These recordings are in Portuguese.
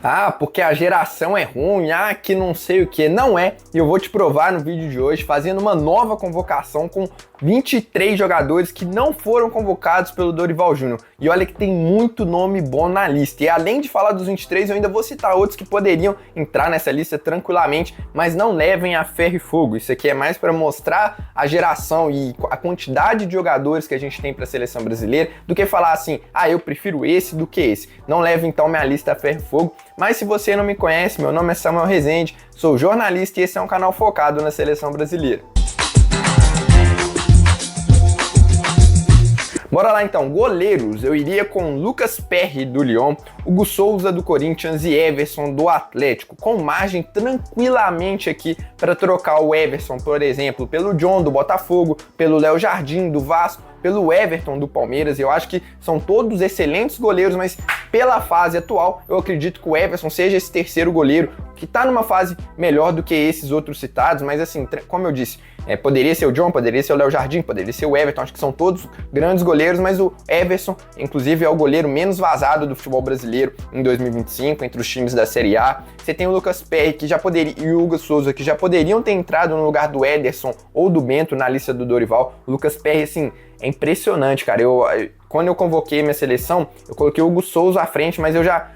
Ah, porque a geração é ruim, que não sei o que. Não é, e eu vou te provar no vídeo de hoje, fazendo uma nova convocação com 23 jogadores que não foram convocados pelo Dorival Júnior. E olha que tem muito nome bom na lista. E além de falar dos 23, eu ainda vou citar outros que poderiam entrar nessa lista tranquilamente, mas não levem a ferro e fogo. Isso aqui é mais para mostrar a geração e a quantidade de jogadores que a gente tem para a seleção brasileira, do que falar assim, eu prefiro esse do que esse. Não leve então minha lista a ferro e fogo. Mas se você não me conhece, meu nome é Samuel Rezende, sou jornalista e esse é um canal focado na seleção brasileira. Bora lá então, goleiros, eu iria com Lucas Perry do Lyon, Hugo Souza do Corinthians e Everson do Atlético, com margem tranquilamente aqui para trocar o Everson, por exemplo, pelo John do Botafogo, pelo Léo Jardim do Vasco, pelo Everton do Palmeiras. Eu acho que são todos excelentes goleiros, mas pela fase atual, eu acredito que o Everson seja esse terceiro goleiro, que está numa fase melhor do que esses outros citados, mas assim, como eu disse, poderia ser o John, poderia ser o Léo Jardim, poderia ser o Everton, acho que são todos grandes goleiros, mas o Everson, inclusive, é o goleiro menos vazado do futebol brasileiro em 2025, entre os times da Série A. Você tem o Lucas Perry, que já poderia, e o Hugo Souza, que já poderiam ter entrado no lugar do Ederson ou do Bento na lista do Dorival. O Lucas Perry, assim, é impressionante, cara. Quando eu convoquei minha seleção, eu coloquei o Hugo Souza à frente, mas eu já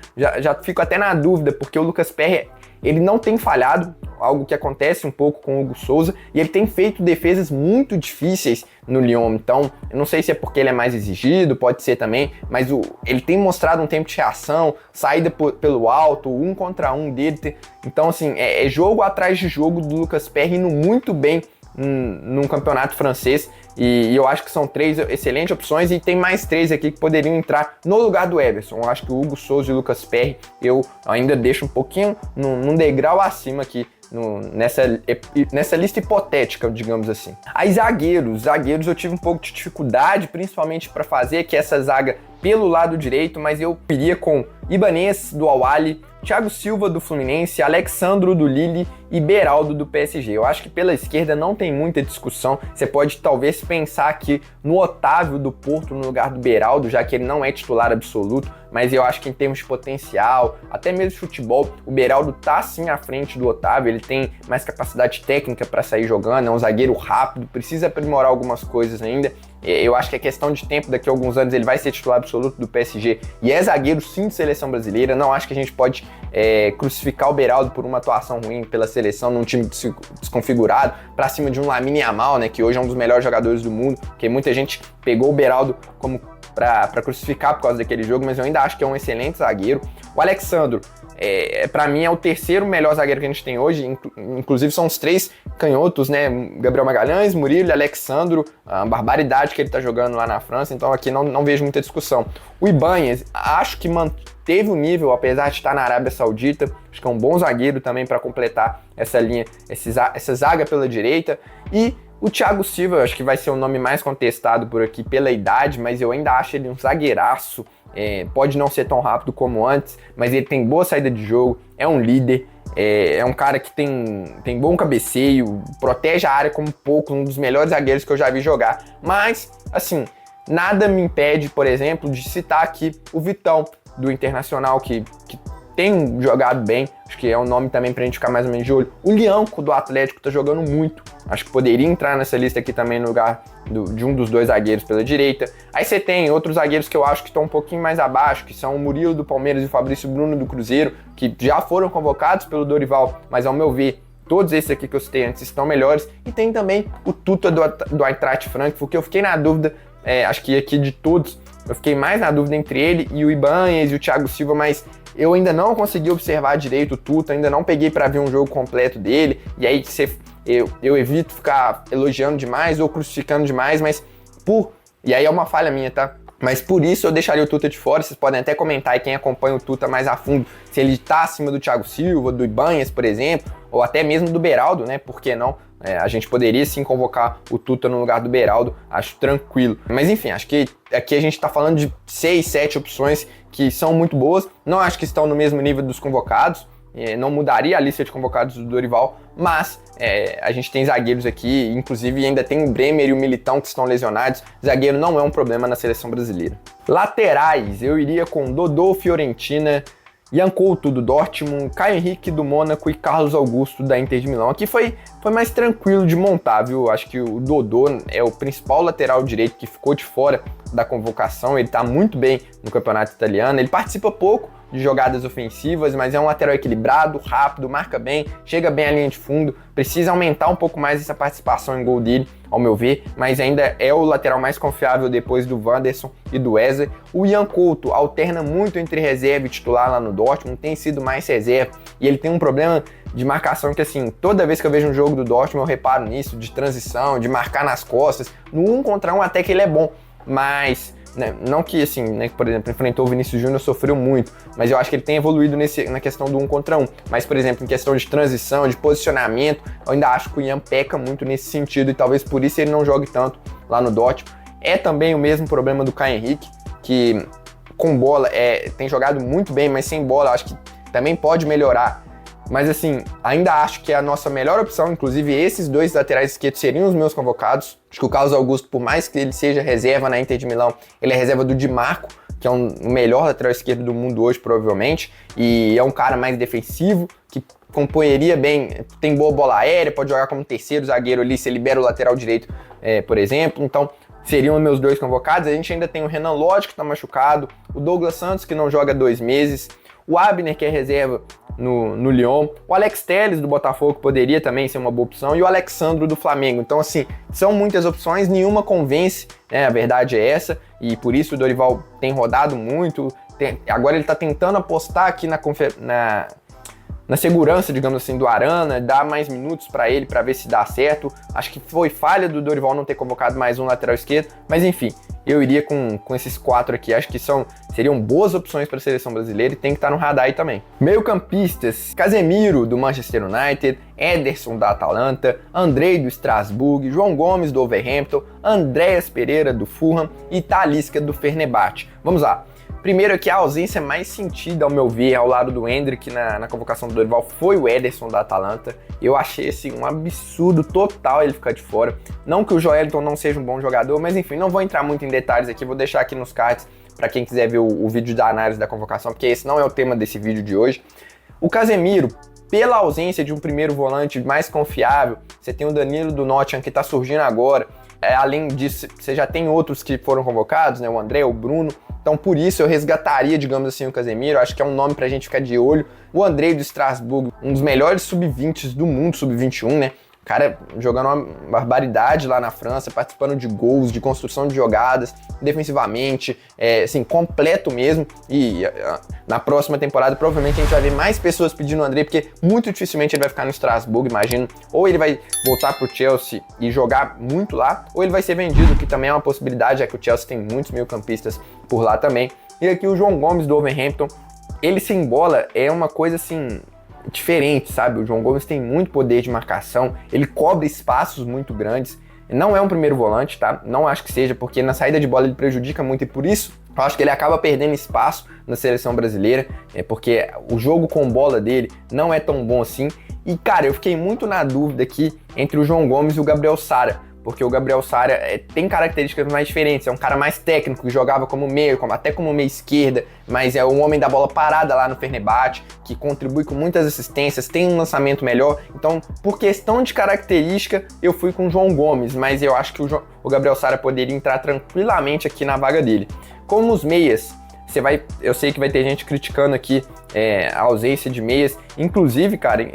fico até na dúvida, porque o Lucas Perry, ele não tem falhado, algo que acontece um pouco com o Hugo Souza, e ele tem feito defesas muito difíceis no Lyon. Então, eu não sei se é porque ele é mais exigido, pode ser também, mas ele tem mostrado um tempo de reação, saída pelo alto, 1 contra 1 dele. Então, assim, é jogo atrás de jogo do Lucas Perry indo muito bem num campeonato francês, e eu acho que são 3 excelentes opções, e tem mais 3 aqui que poderiam entrar no lugar do Everson. Eu acho que o Hugo Souza e o Lucas Perry eu ainda deixo um pouquinho num degrau acima aqui nessa lista hipotética, digamos assim. Aí zagueiros eu tive um pouco de dificuldade, principalmente para fazer que essa zaga pelo lado direito, mas eu iria com Ibanez do Al-Ahly, Thiago Silva do Fluminense, Alexandro do Lille e Beraldo do PSG. Eu acho que pela esquerda não tem muita discussão. Você pode talvez pensar aqui no Otávio do Porto no lugar do Beraldo, já que ele não é titular absoluto, mas eu acho que em termos de potencial, até mesmo de futebol, o Beraldo tá sim à frente do Otávio. Ele tem mais capacidade técnica para sair jogando, é um zagueiro rápido, precisa aprimorar algumas coisas ainda. Eu acho que é questão de tempo, daqui a alguns anos ele vai ser titular absoluto do PSG e é zagueiro sim de seleção brasileira. Não acho que a gente pode crucificar o Beraldo por uma atuação ruim pela seleção num time desconfigurado, pra cima de um Lamine Yamal, né, que hoje é um dos melhores jogadores do mundo, porque muita gente pegou o Beraldo como pra crucificar por causa daquele jogo, mas eu ainda acho que é um excelente zagueiro. O Alexandro, para mim, é o terceiro melhor zagueiro que a gente tem hoje, inclusive são os 3 canhotos, né? Gabriel Magalhães, Murilo e Alexandro, a barbaridade que ele tá jogando lá na França, então aqui não vejo muita discussão. O Ibanez, acho que manteve o nível, apesar de estar na Arábia Saudita, acho que é um bom zagueiro também para completar essa linha, essa zaga pela direita. E o Thiago Silva, eu acho que vai ser o nome mais contestado por aqui pela idade, mas eu ainda acho ele um zagueiraço. Pode não ser tão rápido como antes, mas ele tem boa saída de jogo, é um líder, é um cara que tem bom cabeceio, protege a área como pouco, um dos melhores zagueiros que eu já vi jogar. Mas, assim, nada me impede, por exemplo, de citar aqui o Vitão do Internacional, que tem jogado bem, acho que é um nome também pra gente ficar mais ou menos de olho. O Lianco do Atlético tá jogando muito, acho que poderia entrar nessa lista aqui também no lugar de um dos 2 zagueiros pela direita. Aí você tem outros zagueiros que eu acho que estão um pouquinho mais abaixo, que são o Murilo do Palmeiras e o Fabrício Bruno do Cruzeiro, que já foram convocados pelo Dorival, mas ao meu ver, todos esses aqui que eu citei antes estão melhores. E tem também o Tuta do Eintracht Frankfurt, que eu fiquei na dúvida, acho que aqui de todos, eu fiquei mais na dúvida entre ele e o Ibanez e o Thiago Silva, mas eu ainda não consegui observar direito o Tuta, ainda não peguei para ver um jogo completo dele, e aí eu evito ficar elogiando demais ou crucificando demais, e aí é uma falha minha, tá? Mas por isso eu deixaria o Tuta de fora. Vocês podem até comentar aí, quem acompanha o Tuta mais a fundo, se ele tá acima do Thiago Silva, do Ibanez, por exemplo, ou até mesmo do Beraldo, né? Por que não? A gente poderia sim convocar o Tuta no lugar do Beraldo, acho tranquilo. Mas enfim, acho que aqui a gente tá falando de 6, 7 opções que são muito boas. Não acho que estão no mesmo nível dos convocados, não mudaria a lista de convocados do Dorival, mas a gente tem zagueiros aqui, inclusive ainda tem o Bremer e o Militão que estão lesionados. Zagueiro não é um problema na seleção brasileira. Laterais, eu iria com Dodô, Fiorentina, Ian Couto do Dortmund, Caio Henrique do Mônaco e Carlos Augusto da Inter de Milão. Aqui foi mais tranquilo de montar, viu? Acho que o Dodô é o principal lateral direito que ficou de fora da convocação. Ele tá muito bem no campeonato italiano, ele participa pouco de jogadas ofensivas, mas é um lateral equilibrado, rápido, marca bem, chega bem à linha de fundo, precisa aumentar um pouco mais essa participação em gol dele, ao meu ver, mas ainda é o lateral mais confiável depois do Wanderson e do Wesley. O Ian Couto alterna muito entre reserva e titular lá no Dortmund, tem sido mais reserva, e ele tem um problema de marcação que, assim, toda vez que eu vejo um jogo do Dortmund eu reparo nisso, de transição, de marcar nas costas, no 1 contra 1 até que ele é bom, mas... não que, assim, né, por exemplo, enfrentou o Vinícius Júnior, sofreu muito, mas eu acho que ele tem evoluído na questão do 1 contra 1. Mas, por exemplo, em questão de transição, de posicionamento, eu ainda acho que o Ian peca muito nesse sentido e talvez por isso ele não jogue tanto lá no Dortmund. É também o mesmo problema do Caio Henrique, que com bola tem jogado muito bem, mas sem bola acho que também pode melhorar. Mas assim, ainda acho que é a nossa melhor opção, inclusive esses dois laterais esquerdos seriam os meus convocados. Acho que o Carlos Augusto, por mais que ele seja reserva na Inter de Milão, ele é reserva do Di Marco, que é o melhor lateral esquerdo do mundo hoje, provavelmente, e é um cara mais defensivo, que companheiria bem, tem boa bola aérea, pode jogar como terceiro zagueiro ali, se libera o lateral direito, por exemplo. Então, seriam os meus dois convocados. A gente ainda tem o Renan Lodge, que tá machucado, o Douglas Santos, que não joga há 2 meses, o Abner, que é reserva no Lyon, o Alex Telles do Botafogo poderia também ser uma boa opção, e o Alexandro do Flamengo. Então, assim, são muitas opções, nenhuma convence, né? A verdade é essa, e por isso o Dorival tem rodado muito, agora ele tá tentando apostar aqui na segurança, digamos assim, do Arana, dar mais minutos para ele, para ver se dá certo. Acho que foi falha do Dorival não ter convocado mais um lateral esquerdo, mas enfim, eu iria com esses 4 aqui. Acho que seriam boas opções para a seleção brasileira e tem que estar no radar aí também. Meio-campistas: Casemiro do Manchester United, Ederson da Atalanta, Andrei do Strasbourg, João Gomes do Wolverhampton, Andreas Pereira do Fulham e Talisca do Fenerbahçe. Vamos lá. Primeiro aqui, a ausência mais sentida, ao meu ver, ao lado do Endrick na convocação do Dorival, foi o Ederson da Atalanta. Eu achei, assim, um absurdo total ele ficar de fora. Não que o Joelinton não seja um bom jogador, mas enfim, não vou entrar muito em detalhes aqui, vou deixar aqui nos cards para quem quiser ver o vídeo da análise da convocação, porque esse não é o tema desse vídeo de hoje. O Casemiro, pela ausência de um primeiro volante mais confiável, você tem o Danilo do Nottingham que está surgindo agora. Além disso, você já tem outros que foram convocados, né? O André, o Bruno. Então, por isso, eu resgataria, digamos assim, o Casemiro. Acho que é um nome pra gente ficar de olho. O Andrei do Strasbourg, um dos melhores sub-20 do mundo, sub-21, né? O cara jogando uma barbaridade lá na França, participando de gols, de construção de jogadas, defensivamente, assim, completo mesmo. E na próxima temporada, provavelmente, a gente vai ver mais pessoas pedindo o Andrei, porque muito dificilmente ele vai ficar no Strasbourg, imagino. Ou ele vai voltar pro Chelsea e jogar muito lá, ou ele vai ser vendido, que também é uma possibilidade, já que o Chelsea tem muitos meio-campistas por lá também. E aqui o João Gomes do Wolverhampton, ele sem bola é uma coisa assim diferente, sabe? O João Gomes tem muito poder de marcação, ele cobre espaços muito grandes, não é um primeiro volante, tá? Não acho que seja, porque na saída de bola ele prejudica muito e por isso eu acho que ele acaba perdendo espaço na seleção brasileira, porque o jogo com bola dele não é tão bom assim. E cara, eu fiquei muito na dúvida aqui entre o João Gomes e o Gabriel Sara, porque o Gabriel Sara tem características mais diferentes, é um cara mais técnico, que jogava como meio, até como meia esquerda, mas é um homem da bola parada lá no Fenerbahçe, que contribui com muitas assistências, tem um lançamento melhor. Então, por questão de característica, eu fui com o João Gomes, mas eu acho que o Gabriel Sara poderia entrar tranquilamente aqui na vaga dele. Como os meias, eu sei que vai ter gente criticando aqui a ausência de meias, inclusive, cara,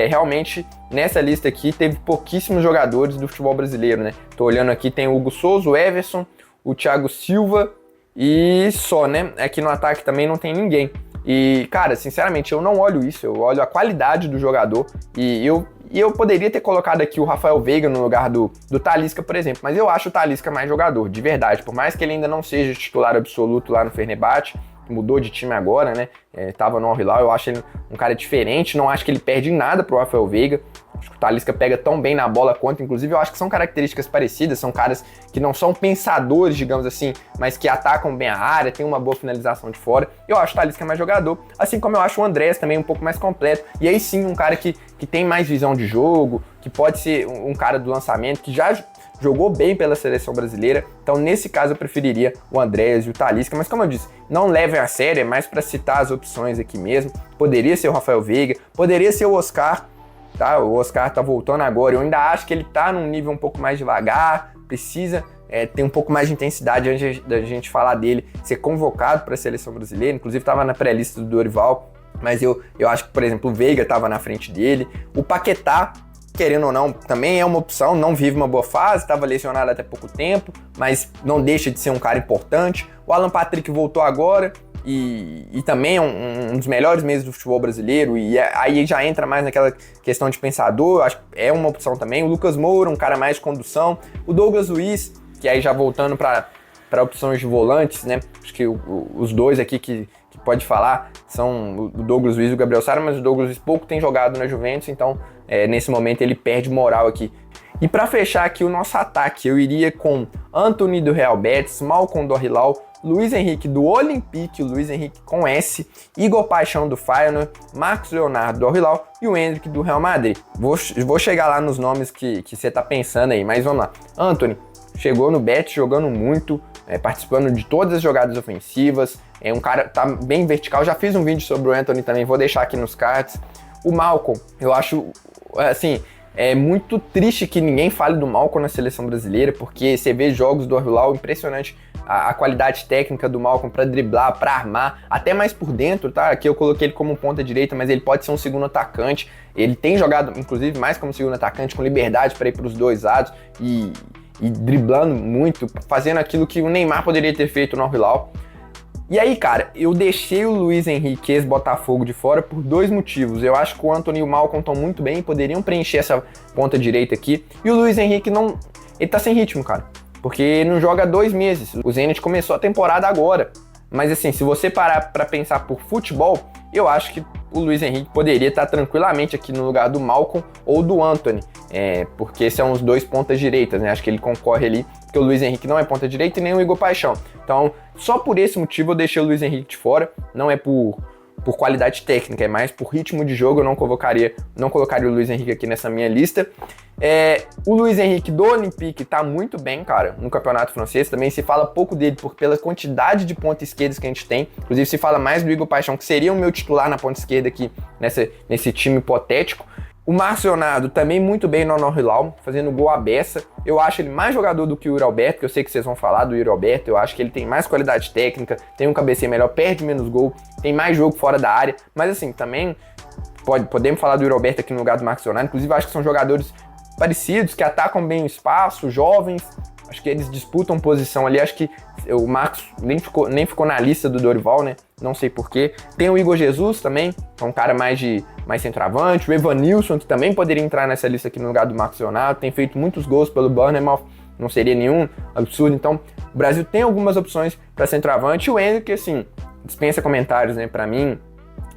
realmente nessa lista aqui teve pouquíssimos jogadores do futebol brasileiro, né? Tô olhando aqui, tem o Hugo Souza, o Everson, o Thiago Silva e só, né? Aqui no ataque também não tem ninguém. E, cara, sinceramente, eu não olho isso, eu olho a qualidade do jogador e eu poderia ter colocado aqui o Rafael Veiga no lugar do Talisca, por exemplo, mas eu acho o Talisca mais jogador, de verdade, por mais que ele ainda não seja titular absoluto lá no Fenerbahçe, mudou de time agora, né? Tava no Al Hilal, eu acho ele um cara diferente, não acho que ele perde nada pro Rafael Veiga. Acho que o Talisca pega tão bem na bola quanto, inclusive eu acho que são características parecidas, são caras que não são pensadores, digamos assim, mas que atacam bem a área, tem uma boa finalização de fora. Eu acho o Talisca mais jogador, assim como eu acho o Andrés também um pouco mais completo, e aí sim um cara que tem mais visão de jogo, que pode ser um cara do lançamento, que já jogou bem pela seleção brasileira, então nesse caso eu preferiria o Andréas e o Talisca, mas como eu disse, não levem a sério, é mais para citar as opções aqui mesmo. Poderia ser o Rafael Veiga, poderia ser o Oscar, tá? O Oscar tá voltando agora, eu ainda acho que ele tá num nível um pouco mais devagar, precisa ter um pouco mais de intensidade antes da gente falar dele ser convocado para a seleção brasileira, inclusive estava na pré-lista do Dorival, mas eu acho que, por exemplo, o Veiga estava na frente dele, o Paquetá, querendo ou não, também é uma opção, não vive uma boa fase, estava lesionado até pouco tempo, mas não deixa de ser um cara importante, o Alan Patrick voltou agora, e também é um dos melhores meios do futebol brasileiro, e aí já entra mais naquela questão de pensador, acho que é uma opção também, o Lucas Moura, um cara mais de condução, o Douglas Luiz, que aí já voltando para opções de volantes, né, acho que os dois aqui que pode falar são o Douglas Luiz e o Gabriel Sara, mas o Douglas Luiz pouco tem jogado na Juventus, então nesse momento ele perde moral aqui. E para fechar aqui o nosso ataque, eu iria com Antony do Real Betis, Malcom do Hilal, Luiz Henrique do Olympique, o Luiz Henrique com S, Igor Paixão do Feyenoord, Marcos Leonardo do Hilal e o Endrick do Real Madrid. Vou chegar lá nos nomes que você tá pensando aí, mas vamos lá. Antony chegou no Betis jogando muito, participando de todas as jogadas ofensivas, é um cara tá bem vertical, já fiz um vídeo sobre o Antony também, vou deixar aqui nos cards. O Malcom, eu acho, assim, é muito triste que ninguém fale do Malcom na seleção brasileira, porque você vê jogos do Hilal, impressionante a qualidade técnica do Malcom para driblar, para armar, até mais por dentro, tá? Aqui eu coloquei ele como ponta direita, mas ele pode ser um segundo atacante, ele tem jogado, inclusive, mais como segundo atacante, com liberdade para ir para os dois lados e driblando muito, fazendo aquilo que o Neymar poderia ter feito no Hilal. E aí, cara, eu deixei o Luiz Henrique, ex-Botafogo, de fora por dois motivos. Eu acho que o Antony e o Malcom estão muito bem, poderiam preencher essa ponta direita aqui. E o Luiz Henrique não... ele tá sem ritmo, cara. Porque ele não joga há 2 meses. O Zenit começou a temporada agora. Mas assim, se você parar pra pensar por futebol, eu acho que o Luiz Henrique poderia estar tranquilamente aqui no lugar do Malcom ou do Antony. Porque são os dois pontas direitas, né? Acho que ele concorre ali, porque o Luiz Henrique não é ponta direita e nem o Igor Paixão. Então, só por esse motivo eu deixei o Luiz Henrique de fora. Não é por qualidade técnica, é mais por ritmo de jogo. Eu não colocaria o Luiz Henrique aqui nessa minha lista. O Luiz Henrique do Olympique tá muito bem, cara, no campeonato francês. Também se fala pouco dele pela quantidade de pontas esquerdas que a gente tem. Inclusive se fala mais do Igor Paixão, que seria o meu titular na ponta esquerda aqui nesse time hipotético. O Marcos Leonardo também muito bem no Hilal, fazendo gol à beça. Eu acho ele mais jogador do que o Yuri Alberto, que eu sei que vocês vão falar do Yuri Alberto. Eu acho que ele tem mais qualidade técnica, tem um cabeceio melhor, perde menos gol, tem mais jogo fora da área. Mas assim, também podemos falar do Yuri Alberto aqui no lugar do Marcos Leonardo. Inclusive, eu acho que são jogadores parecidos, que atacam bem o espaço, jovens. Acho que eles disputam posição ali. Acho que o Marcos nem ficou na lista do Dorival, né? Não sei porquê. Tem o Igor Jesus também, que é um cara mais centroavante. O Evanilson, que também poderia entrar nessa lista aqui no lugar do Marcos Leonardo. Tem feito muitos gols pelo Bournemouth, não seria nenhum absurdo. Então, o Brasil tem algumas opções para centroavante. E o Endrick, assim, dispensa comentários, né? Para mim,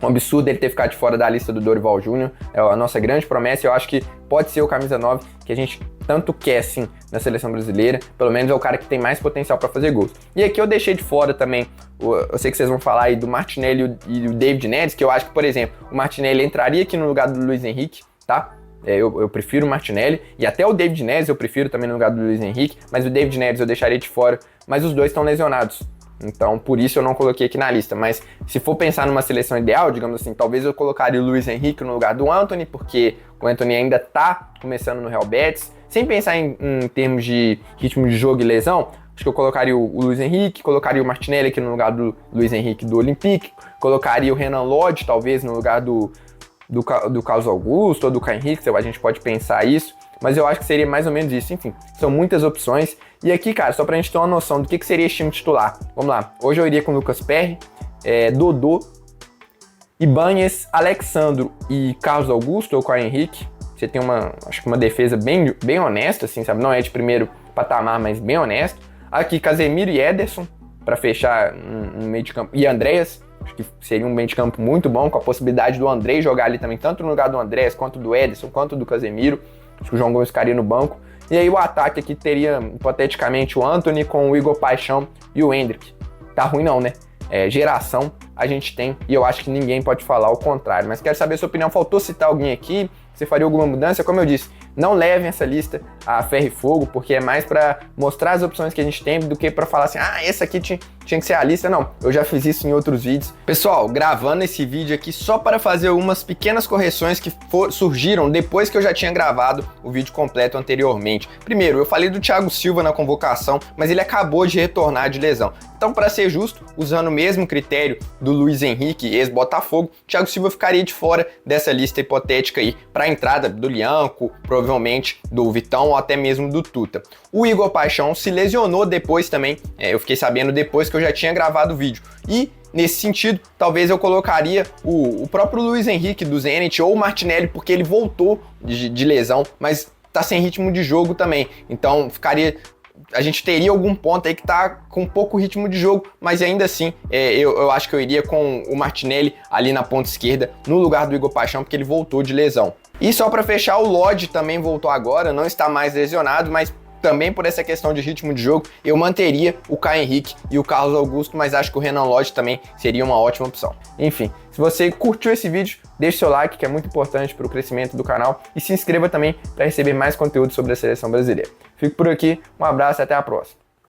um absurdo ele ter ficado de fora da lista do Dorival Júnior. É a nossa grande promessa. Eu acho que pode ser o camisa 9 que a gente tanto quer, sim, na seleção brasileira. Pelo menos é o cara que tem mais potencial para fazer gols. E aqui eu deixei de fora também, eu sei que vocês vão falar aí do Martinelli e do David Neres, que eu acho que, por exemplo, o Martinelli entraria aqui no lugar do Luiz Henrique, tá? Eu prefiro o Martinelli, e até o David Neres eu prefiro também no lugar do Luiz Henrique, mas o David Neres eu deixaria de fora, mas os dois estão lesionados. Então, por isso eu não coloquei aqui na lista. Mas se for pensar numa seleção ideal, digamos assim, talvez eu colocaria o Luiz Henrique no lugar do Antony, porque o Antony ainda tá começando no Real Betis. Sem pensar em termos de ritmo de jogo e lesão, acho que eu colocaria o Luiz Henrique, colocaria o Martinelli aqui no lugar do Luiz Henrique do Olympique, colocaria o Renan Lodge, talvez, no lugar do Carlos Augusto ou do Caio Henrique, a gente pode pensar isso. Mas eu acho que seria mais ou menos isso. Enfim, são muitas opções. E aqui, cara, só pra gente ter uma noção do que seria esse time titular. Vamos lá. Hoje eu iria com Lucas Perry, Dodô, Ibanez, Alexandro e Carlos Augusto ou Caio Henrique. Você tem acho que uma defesa bem honesta, assim, sabe? Não é de primeiro patamar, mas bem honesto. Aqui, Casemiro e Ederson, pra fechar um meio de campo. E Andreas, acho que seria um meio de campo muito bom, com a possibilidade do André jogar ali também, tanto no lugar do Andreas, quanto do Ederson, quanto do Casemiro. Acho que o João Gomes ficaria no banco. E aí o ataque aqui teria, hipoteticamente, o Antony com o Igor Paixão e o Endrick. Tá ruim não, né? Geração. a gente tem, e eu acho que ninguém pode falar o contrário. Mas quero saber a sua opinião. Faltou citar alguém aqui? Você faria alguma mudança? Como eu disse, não levem essa lista a ferro e fogo, porque é mais para mostrar as opções que a gente tem do que para falar assim, essa aqui tinha que ser a lista. Não, eu já fiz isso em outros vídeos. Pessoal, gravando esse vídeo aqui só para fazer umas pequenas correções que surgiram depois que eu já tinha gravado o vídeo completo anteriormente. Primeiro, eu falei do Thiago Silva na convocação, mas ele acabou de retornar de lesão. Então, para ser justo, usando o mesmo critério do Luiz Henrique, ex-Botafogo, Thiago Silva ficaria de fora dessa lista hipotética aí para a entrada do Lianco, provavelmente do Vitão ou até mesmo do Tuta. O Igor Paixão se lesionou depois também, eu fiquei sabendo depois que eu já tinha gravado o vídeo. E nesse sentido, talvez eu colocaria o próprio Luiz Henrique do Zenit ou o Martinelli, porque ele voltou de lesão, mas tá sem ritmo de jogo também. Então a gente teria algum ponto aí que tá com pouco ritmo de jogo, mas ainda assim eu acho que eu iria com o Martinelli ali na ponta esquerda, no lugar do Igor Paixão, porque ele voltou de lesão. E só para fechar, o Lodge também voltou agora, não está mais lesionado, mas também por essa questão de ritmo de jogo, eu manteria o Caio Henrique e o Carlos Augusto, mas acho que o Renan Lodge também seria uma ótima opção. Enfim, se você curtiu esse vídeo, deixe seu like, que é muito importante para o crescimento do canal, e se inscreva também para receber mais conteúdo sobre a seleção brasileira. Fico por aqui, um abraço e até a próxima.